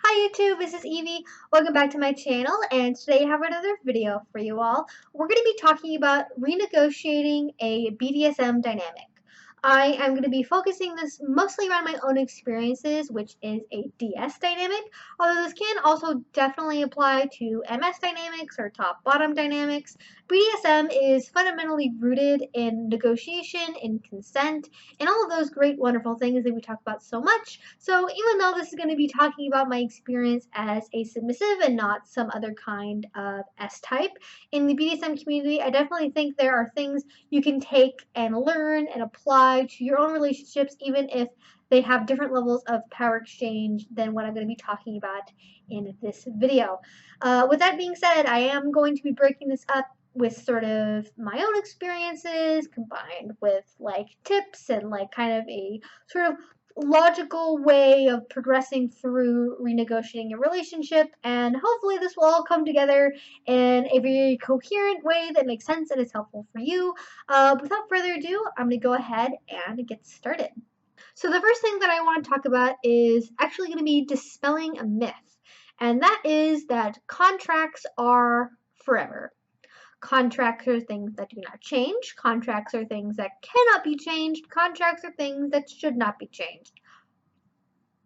Hi YouTube, this is Evie. Welcome back to my channel, and today I have another video for you all. We're going to be talking about renegotiating a BDSM dynamic. I am going to be focusing this mostly around my own experiences, which is a DS dynamic, although this can also definitely apply to MS dynamics or top-bottom dynamics. BDSM is fundamentally rooted in negotiation, in consent, and all of those great, wonderful things that we talk about so much. So even though this is going to be talking about my experience as a submissive and not some other kind of S-type, in the BDSM community, I definitely think there are things you can take and learn and apply to your own relationships, even if they have different levels of power exchange than what I'm going to be talking about in this video. With that being said, I am going to be breaking this up with sort of my own experiences combined with like tips and like kind of a sort of logical way of progressing through renegotiating a relationship, and hopefully this will all come together in a very coherent way that makes sense and is helpful for you. Without further ado, I'm going to go ahead and get started. So the first thing that I want to talk about is actually going to be dispelling a myth, and that is that contracts are forever. Contracts are things that do not change. Contracts are things that cannot be changed. Contracts are things that should not be changed.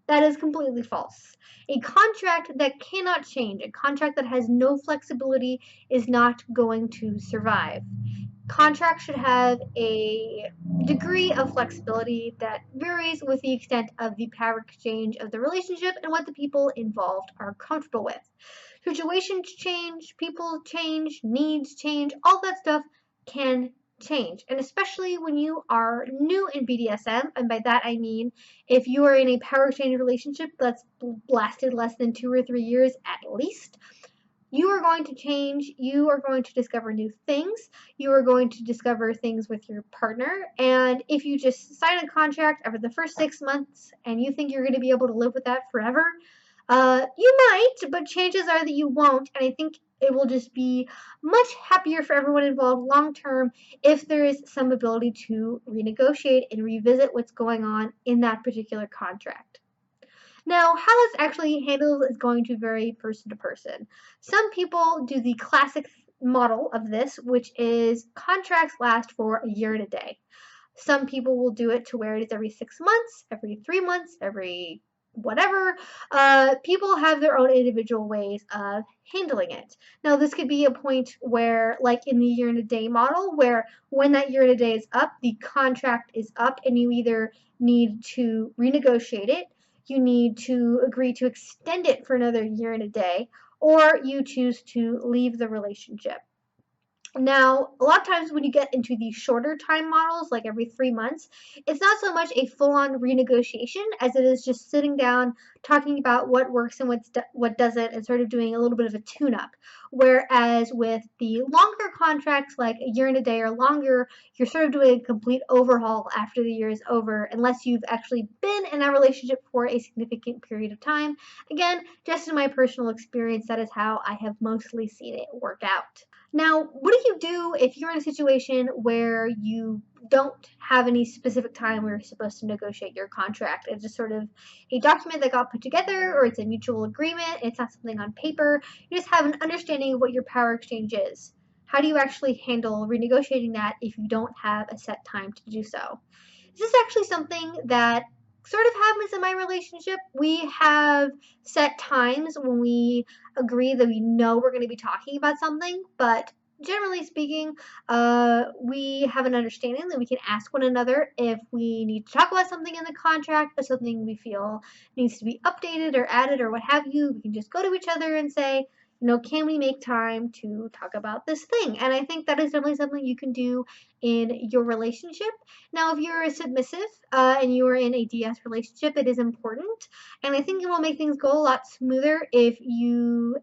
That is completely false. A contract that cannot change, a contract that has no flexibility, is not going to survive. Contracts should have a degree of flexibility that varies with the extent of the power exchange of the relationship and what the people involved are comfortable with. Situations change, people change, needs change, all that stuff can change. And especially when you are new in BDSM, and by that I mean if you are in a power exchange relationship that's lasted less than 2 or 3 years at least, you are going to change, you are going to discover new things, you are going to discover things with your partner, and if you just sign a contract over the first 6 months and you think you're going to be able to live with that forever, you might, but chances are that you won't, and I think it will just be much happier for everyone involved long term if there is some ability to renegotiate and revisit what's going on in that particular contract. Now, how this actually handled is going to vary person to person. Some people do the classic model of this, which is contracts last for a year and a day. Some people will do it to where it is every 6 months, every 3 months, every whatever. People have their own individual ways of handling it. Now, this could be a point where, like in the year and a day model, where when that year and a day is up, the contract is up, and you either need to renegotiate it, you need to agree to extend it for another year and a day, or you choose to leave the relationship. Now, a lot of times when you get into the shorter time models, like every 3 months, it's not so much a full-on renegotiation as it is just sitting down, talking about what works and what doesn't, and sort of doing a little bit of a tune-up. Whereas with the longer contracts, like a year and a day or longer, you're sort of doing a complete overhaul after the year is over, unless you've actually been in that relationship for a significant period of time. Again, just in my personal experience, that is how I have mostly seen it work out. Now, what do you do if you're in a situation where you don't have any specific time where you're supposed to negotiate your contract? It's just sort of a document that got put together, or it's a mutual agreement, it's not something on paper. You just have an understanding of what your power exchange is. How do you actually handle renegotiating that if you don't have a set time to do so? This is actually something that sort of happens in my relationship. We have set times when we agree that we know we're going to be talking about something, but generally speaking, we have an understanding that we can ask one another if we need to talk about something in the contract or something we feel needs to be updated or added or what have you. We can just go to each other and say, can we make time to talk about this thing? And I think that is definitely something you can do in your relationship. Now, if you're a submissive and you are in a DS relationship, it is important. And I think it will make things go a lot smoother if you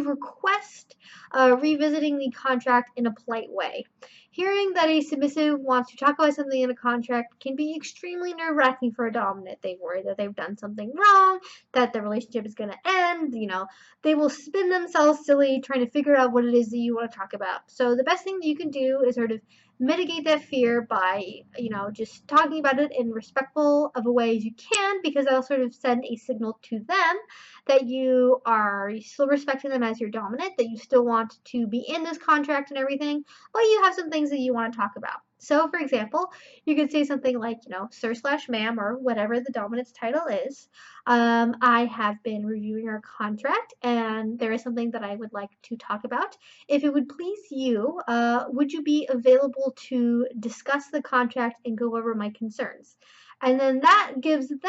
request revisiting the contract in a polite way. Hearing that a submissive wants to talk about something in a contract can be extremely nerve-wracking for a dominant. They worry that they've done something wrong, that the relationship is going to end, and, they will spin themselves silly trying to figure out what it is that you want to talk about. So the best thing that you can do is sort of mitigate that fear by, just talking about it in respectful of a way as you can, because that'll sort of send a signal to them that you are still respecting them as your dominant, that you still want to be in this contract and everything, but you have some things that you want to talk about. So, for example, you could say something like, sir/ma'am, or whatever the dominant's title is. I have been reviewing our contract, and there is something that I would like to talk about. If it would please you, would you be available to discuss the contract and go over my concerns? And then that gives them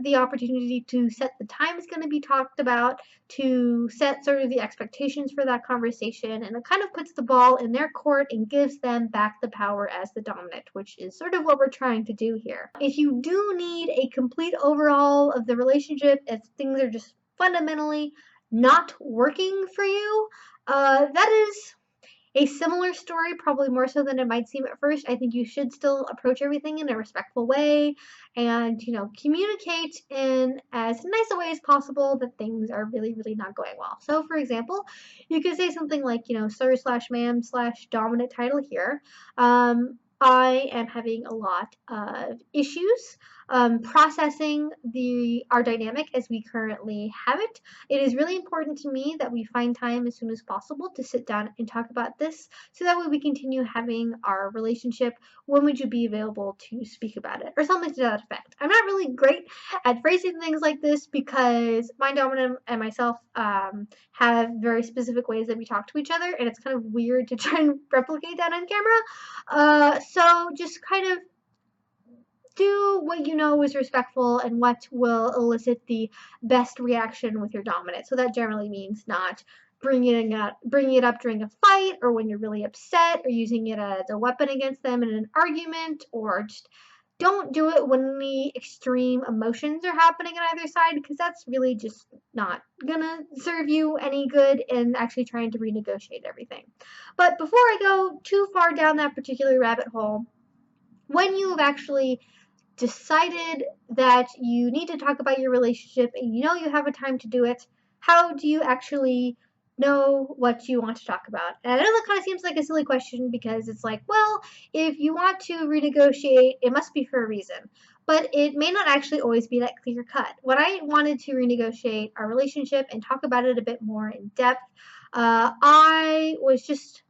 the opportunity to set the time it's going to be talked about, to set sort of the expectations for that conversation, and it kind of puts the ball in their court and gives them back the power as the dominant, which is sort of what we're trying to do here. If you do need a complete overhaul of the relationship, if things are just fundamentally not working for you, that is a similar story, probably more so than it might seem at first. I think you should still approach everything in a respectful way and, communicate in as nice a way as possible that things are really, really not going well. So, for example, you could say something like, sir/ma'am/dominant title here. I am having a lot of issues processing our dynamic as we currently have it. It is really important to me that we find time as soon as possible to sit down and talk about this so that way we continue having our relationship. When would you be available to speak about it? Or something to that effect. I'm not really great at phrasing things like this because my dominant and myself have very specific ways that we talk to each other, and it's kind of weird to try and replicate that on camera. So just kind of do what you know is respectful and what will elicit the best reaction with your dominant. So that generally means not bringing it up during a fight or when you're really upset or using it as a weapon against them in an argument, or just don't do it when the extreme emotions are happening on either side, because that's really just not gonna serve you any good in actually trying to renegotiate everything. But before I go too far down that particular rabbit hole, when you've actually decided that you need to talk about your relationship and you know you have a time to do it, how do you actually know what you want to talk about? And I know that kind of seems like a silly question because it's like, well, if you want to renegotiate, it must be for a reason. But it may not actually always be that clear cut. When I wanted to renegotiate our relationship and talk about it a bit more in depth, I was just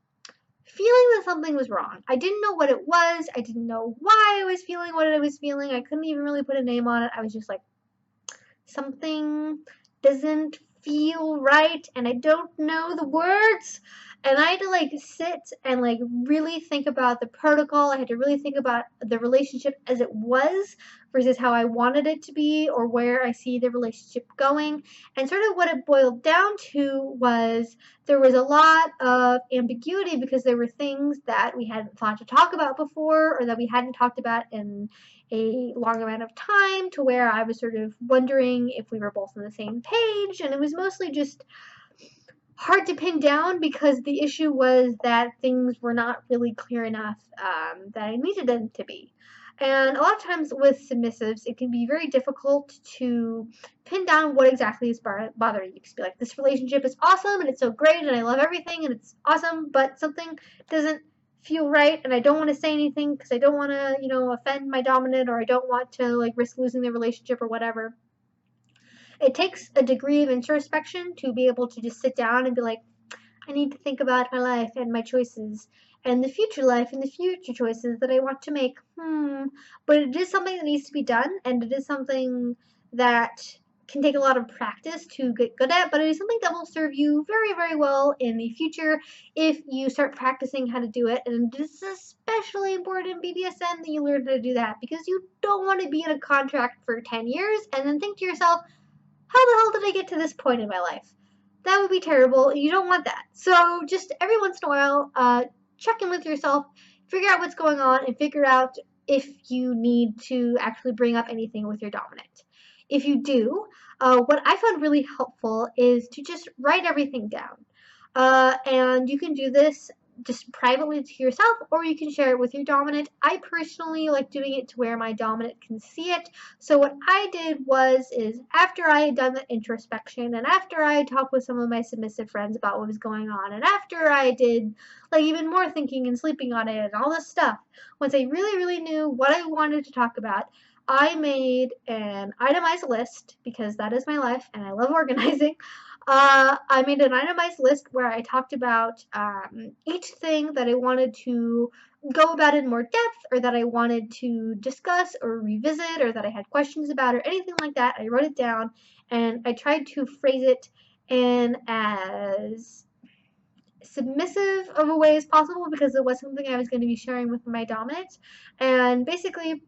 feeling that something was wrong. I didn't know what it was. I didn't know why I was feeling what I was feeling. I couldn't even really put a name on it. I was just like, something doesn't feel right and I don't know the words. And I had to sit and really think about the protocol. I had to really think about the relationship as it was versus how I wanted it to be or where I see the relationship going. And sort of what it boiled down to was there was a lot of ambiguity because there were things that we hadn't thought to talk about before or that we hadn't talked about in a long amount of time, to where I was sort of wondering if we were both on the same page. And it was mostly just hard to pin down because the issue was that things were not really clear enough that I needed them to be. And a lot of times with submissives, it can be very difficult to pin down what exactly is bothering you. Just be like, this relationship is awesome and it's so great and I love everything and it's awesome, but something doesn't feel right and I don't want to say anything because I don't want to, offend my dominant, or I don't want to risk losing the relationship or whatever. It takes a degree of introspection to be able to just sit down and be like, I need to think about my life and my choices and the future life and the future choices that I want to make. But it is something that needs to be done, and it is something that can take a lot of practice to get good at, but it is something that will serve you very, very well in the future if you start practicing how to do it. And it is especially important in BDSM that you learn how to do that, because you don't want to be in a contract for 10 years and then think to yourself, how the hell did I get to this point in my life? That would be terrible. You don't want that. So just every once in a while, check in with yourself, figure out what's going on, and figure out if you need to actually bring up anything with your dominant. If you do, what I found really helpful is to just write everything down. And you can do this just privately to yourself, or you can share it with your dominant. I personally like doing it to where my dominant can see it. So what I did is after I had done the introspection, and after I had talked with some of my submissive friends about what was going on, and after I did like even more thinking and sleeping on it and all this stuff, once I really, really knew what I wanted to talk about, I made an itemized list, because that is my life and I love organizing. I made an itemized list where I talked about each thing that I wanted to go about in more depth, or that I wanted to discuss or revisit, or that I had questions about, or anything like that. I wrote it down and I tried to phrase it in as submissive of a way as possible, because it was something I was going to be sharing with my dominant. And basically,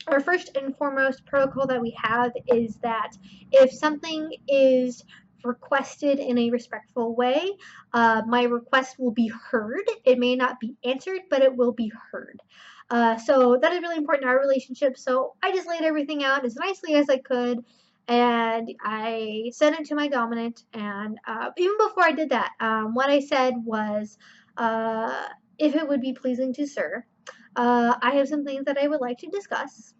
our first and foremost protocol that we have is that if something is requested in a respectful way, my request will be heard. It may not be answered, but it will be heard. So that is really important in our relationship. So I just laid everything out as nicely as I could, and I sent it to my dominant. And even before I did that, what I said was, if it would be pleasing to sir, I have some things that I would like to discuss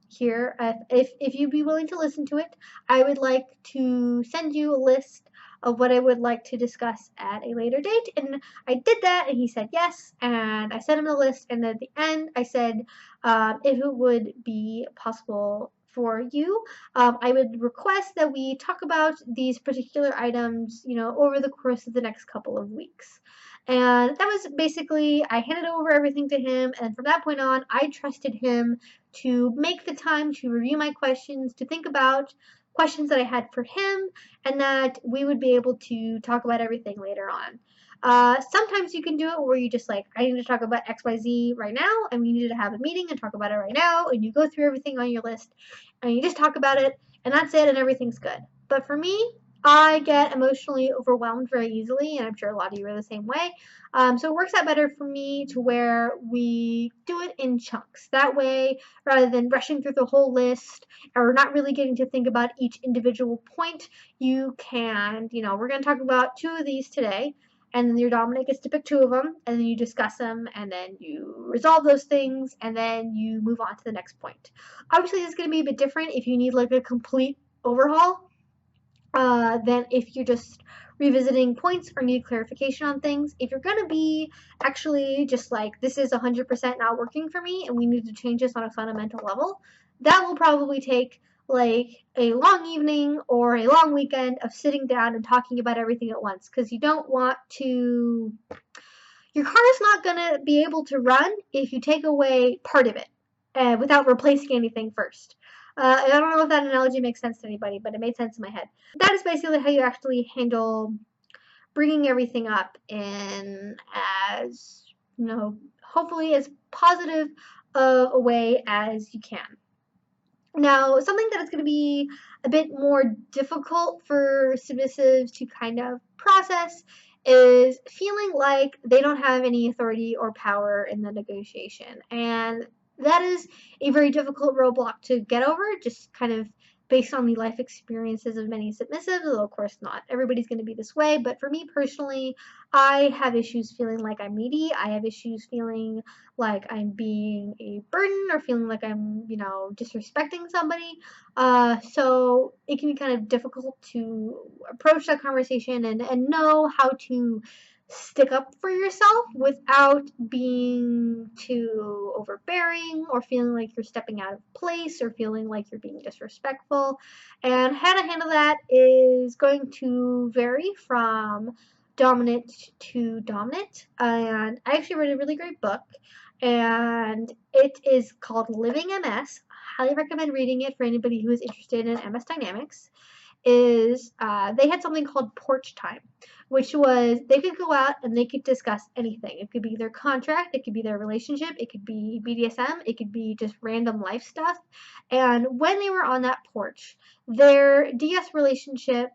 here. If you'd be willing to listen to it, I would like to send you a list of what I would like to discuss at a later date. And I did that, and he said yes, and I sent him the list. And at the end, I said, if it would be possible for you, I would request that we talk about these particular items, over the course of the next couple of weeks. And that was basically, I handed over everything to him, and from that point on, I trusted him to make the time to review my questions, to think about questions that I had for him, and that we would be able to talk about everything later on. Sometimes you can do it where you just like, I need to talk about XYZ right now, and we need to have a meeting and talk about it right now, and you go through everything on your list, and you just talk about it, and that's it, and everything's good. But for me, I get emotionally overwhelmed very easily, and I'm sure a lot of you are the same way. So it works out better for me to where we do it in chunks. That way, rather than rushing through the whole list or not really getting to think about each individual point, you can, we're going to talk about 2 of these today, and then your dominant gets to pick 2 of them, and then you discuss them, and then you resolve those things, and then you move on to the next point. Obviously, this is going to be a bit different if you need like a complete overhaul than if you're just revisiting points or need clarification on things. If you're going to be actually just like, this is 100% not working for me and we need to change this on a fundamental level, that will probably take like a long evening or a long weekend of sitting down and talking about everything at once, because you don't want to, your car is not going to be able to run if you take away part of it without replacing anything first. I don't know if that analogy makes sense to anybody, but it made sense in my head. That is basically how you actually handle bringing everything up in as, hopefully as positive of a way as you can. Now, something that is going to be a bit more difficult for submissives to kind of process is feeling like they don't have any authority or power in the negotiation. And that is a very difficult roadblock to get over, just kind of based on the life experiences of many submissives, although of course not everybody's going to be this way. But for me personally, I have issues feeling like I'm needy. I have issues feeling like I'm being a burden, or feeling like I'm, disrespecting somebody. So it can be kind of difficult to approach that conversation and know how to stick up for yourself without being too overbearing, or feeling like you're stepping out of place, or feeling like you're being disrespectful. And how to handle that is going to vary from dominant to dominant. And I actually read a really great book, and it is called Living MS. I highly recommend reading it for anybody who is interested in MS dynamics. They had something called porch time, which was they could go out and they could discuss anything. It could be their contract, it could be their relationship, it could be BDSM, it could be just random life stuff. And when they were on that porch, their DS relationship,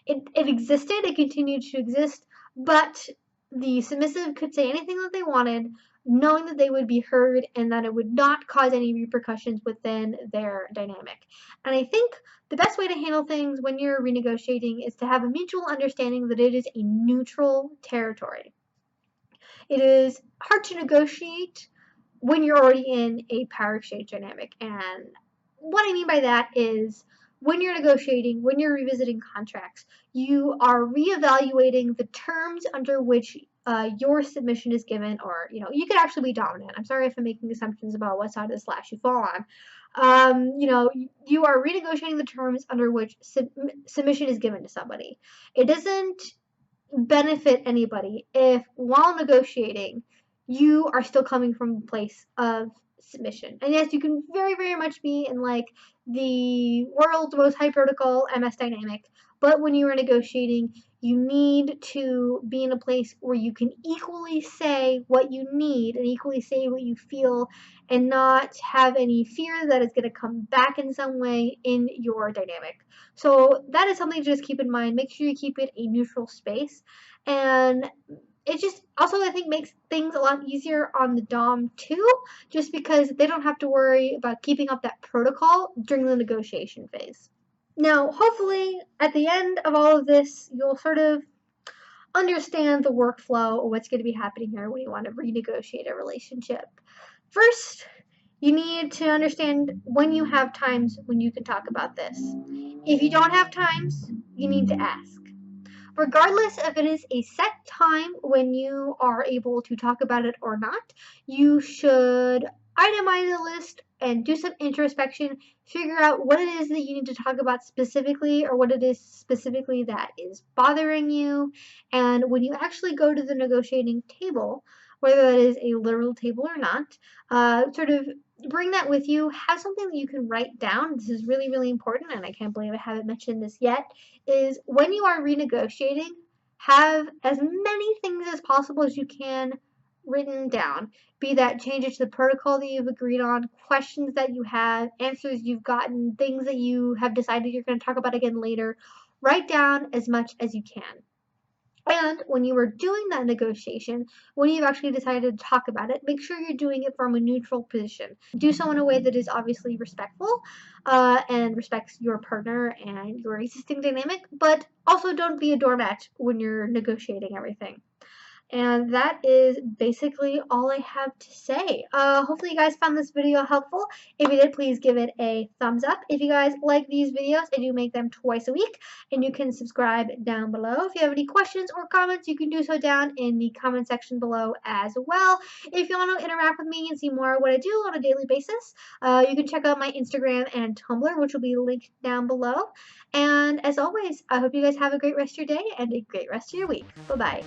it existed, it continued to exist, but the submissive could say anything that they wanted, knowing that they would be heard and that it would not cause any repercussions within their dynamic. And I think the best way to handle things when you're renegotiating is to have a mutual understanding that it is a neutral territory. It is hard to negotiate when you're already in a power exchange dynamic. And what I mean by that is when you're negotiating, when you're revisiting contracts, you are reevaluating the terms under which your submission is given, or you could actually be dominant. I'm sorry if I'm making assumptions about what side of the slash you fall on. You are renegotiating the terms under which submission is given to somebody. It doesn't benefit anybody if while negotiating you are still coming from a place of submission. And yes, you can very, very much be in like the world's most high protocol MS dynamic, but when you are negotiating, you need to be in a place where you can equally say what you need and equally say what you feel and not have any fear that it's going to come back in some way in your dynamic. So that is something to just keep in mind. Make sure you keep it a neutral space. And it just also, I think, makes things a lot easier on the Dom too, just because they don't have to worry about keeping up that protocol during the negotiation phase. Now, hopefully, at the end of all of this, you'll sort of understand the workflow or what's going to be happening here when you want to renegotiate a relationship. First, you need to understand when you have times when you can talk about this. If you don't have times, you need to ask. Regardless if it is a set time when you are able to talk about it or not, you should itemize the list and do some introspection, figure out what it is that you need to talk about specifically or what it is specifically that is bothering you. And when you actually go to the negotiating table, whether that is a literal table or not, sort of bring that with you. Have something that you can write down. This is really, really important, and I can't believe I haven't mentioned this yet, is when you are renegotiating, have as many things as possible as you can written down. Be that changes to the protocol that you've agreed on, questions that you have, answers you've gotten, things that you have decided you're going to talk about again later. Write down as much as you can. And when you are doing that negotiation, when you've actually decided to talk about it, make sure you're doing it from a neutral position. Do so in a way that is obviously respectful and respects your partner and your existing dynamic, but also don't be a doormat when you're negotiating everything. And that is basically all I have to say. Hopefully you guys found this video helpful. If you did, please give it a thumbs up. If you guys like these videos, I do make them twice a week, and you can subscribe down below. If you have any questions or comments, you can do so down in the comment section below as well. If you want to interact with me and see more of what I do on a daily basis, you can check out my Instagram and Tumblr, which will be linked down below. And as always, I hope you guys have a great rest of your day and a great rest of your week. Bye-bye.